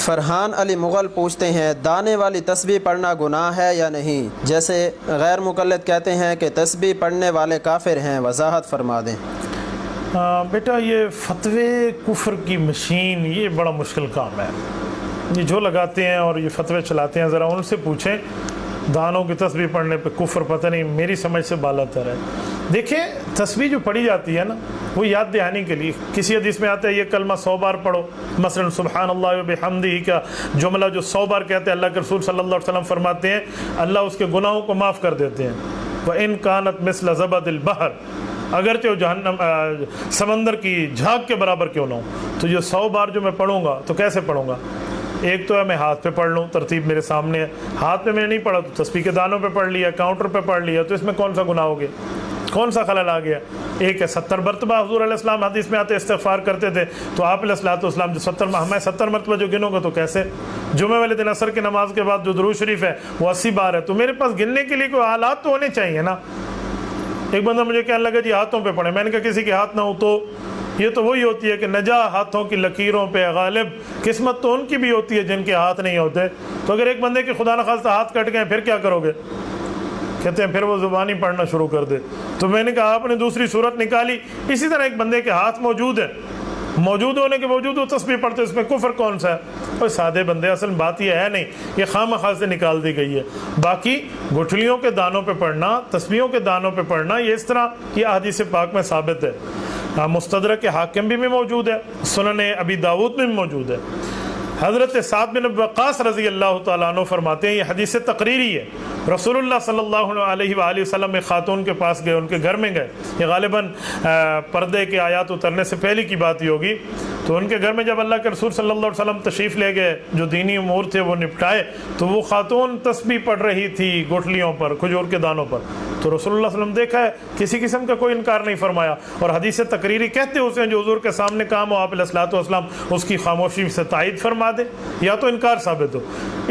फरहान अली मुग़ल पूछते हैं, दाने वाली तस्बीह पढ़ना गुनाह है या नहीं? जैसे गैर मुक़ल्लिद कहते हैं कि तस्बीह पढ़ने वाले काफिर हैं, वजाहत फरमा दें। बेटा, ये फतवे कुफ्र की मशीन, ये बड़ा मुश्किल काम है। ये जो लगाते हैं और ये फतवे चलाते हैं, ज़रा उनसे पूछें दानों की तस्बीह पढ़ने पे कुफ्र, पता नहीं, मेरी समझ से बालातर है। देखिए, तस्बीह जो पढ़ी जाती है ना, वो याद दहानी के लिए। किसी हदीस में आता है ये कलमा 100 बार पढ़ो, मसलन सुब्हानल्लाह व बिहम्दिही का जुमला जो 100 बार कहते हैं, अल्लाह के रसूल सल्लल्लाहु अलैहि वसल्लम फरमाते हैं अल्लाह उसके गुनाहों को माफ़ कर देते हैं। व इन कानत मिस्ल ज़बदिल बहर, अगरचे वो जहन्नम समंदर की झाग के बराबर क्यों ना हो। तो ये 100 बार जो मैं पढ़ूंगा तो कैसे पढ़ूंगा? एक तो है मैं हाथ पे पढ़ लूँ, तरतीब मेरे सामने है, हाथ पे मैंने नहीं पढ़ा तो तस्बीह के दानों पे पढ़ लिया, काउंटर पे पढ़ लिया, तो इसमें कौन सा गुनाह हो गया, कौन सा खलल आ गया? एक है 70 मरतबा हुज़ूर अलैहिस्सलाम हदीस में आते इस्तिग़फ़ार करते थे, तो आप अलैहिस्सलाम जो 70 मरतबा जो गिनोगे तो कैसे? जुमे वाले दिन असर की नमाज के बाद जो दुरूद शरीफ है वो 80 बार है, तो मेरे पास गिनने के लिए कोई हालात तो होने चाहिए ना। एक बंदा मुझे कहने लगा जी हाथों पे पढ़े, मैंने कहा किसी के हाथ ना हो तो ये तो वही होती है कि नजा हाथों की लकीरों पे गालिब, किस्मत तो उनकी भी होती है जिनके हाथ नहीं होते। तो अगर एक बंदे के खुदा न खास्ता हाथ कट गए फिर क्या करोगे? कहते हैं फिर वो ज़ुबानी पढ़ना शुरू कर दे। तो मैंने कहा आपने दूसरी सूरत निकाली। इसी तरह एक बंदे के हाथ मौजूद है, मौजूद होने के बावजूद वो तस्बीह पढ़ते, उसमें कुफ्र कौन सा है? और सादे बंदे, असल बात यह है नहीं, ये खामखा से निकाल दी गई है। बाकी गुठलियों के दानों पे पढ़ना, तस्बीहों के दानों पे पढ़ना, ये इस तरह ये हदीस पाक में साबित है। मुस्तदरक के हाकिम भी मौजूद है, सुनन अबी दाऊद में भी मौजूद है। हज़रत साद बिन वक़ास रज़ी अल्लाह तआला अन्हु फरमाते हैं, ये हदीस तकरीरी है, रसूलुल्लाह सल्लल्लाहु अलैहि वसल्लम एक ख़ातून के पास गए, उनके घर में गए, ये ग़ालिबन पर्दे के आयात उतरने से पहले की बात ही होगी। तो उनके घर में जब अल्लाह के रसूल सल्लल्लाहु अलैहि वसल्लम तशरीफ़ ले गए, जो दीनी उमूर थे वो निपटाए, तो वो ख़ातून तस्बीह पढ़ रही थी गुठलियों पर, खजूर के दानों पर। तो रसूलुल्लाह सल्लल्लाहु अलैहि वसल्लम देखा है, किसी किस्म का कोई इनकार नहीं फरमाया। और हदीस तकरीरी कहते उसे जो हुज़ूर के सामने काम हो, आप अलैहिस्सलाम उसकी खामोशी से तायद फरमा दे या तो इनकार साबित हो।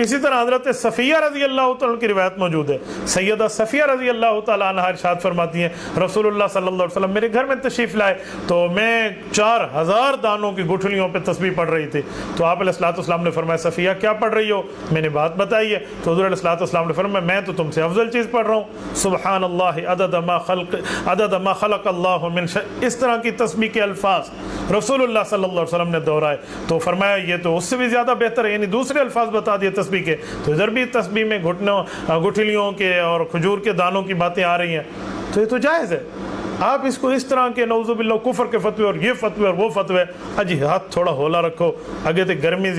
इसी तरह हज़रत सफ़िया रज़ी अल्लाह तआला की रिवायत मौजूद है। सैयदा सफ़िया रज़ी अल्लाह तआला अन्हा इरशाद फरमाती हैं, रसूलुल्लाह सल्लल्लाहु अलैहि वसल्लम मेरे घर में तशरीफ़ लाए तो मैं 4000 दानों की गुठलियों पे तस्बीह पढ़ रही थी। तो आप अलैहिस्सलाम ने फरमाया सफ़िया क्या पढ़ रही हो? मैंने बात बताई है। तो हुज़ूर अलैहिस्सलाम ने फरमाया मैं तो तुमसे अफजल चीज़ पढ़ रहा हूँ, सुब्हानल्लाह अदद मा खलक़ अल्लाहु मिन शै। इस तरह की तस्बीह के अल्फाज रसूलुल्लाह सल्लल्लाहु अलैहि वसल्लम ने दोहराए। तो फरमाया ये तो उससे भी ज़्यादा बेहतर है, यानी दूसरे अल्फाज बता दिए तस्बीह के। तो इधर भी तस्बीह में गुठलियों के और खजूर के दानों की बातें आ रही हैं, तो ये तो जायज़ है। आप इसको इस तरह के नौज़ुबिल्लाह कुफ्र के फतवे और ये फतवे और वो फतवे, अजी हाथ थोड़ा होला रखो, आगे तो गर्मी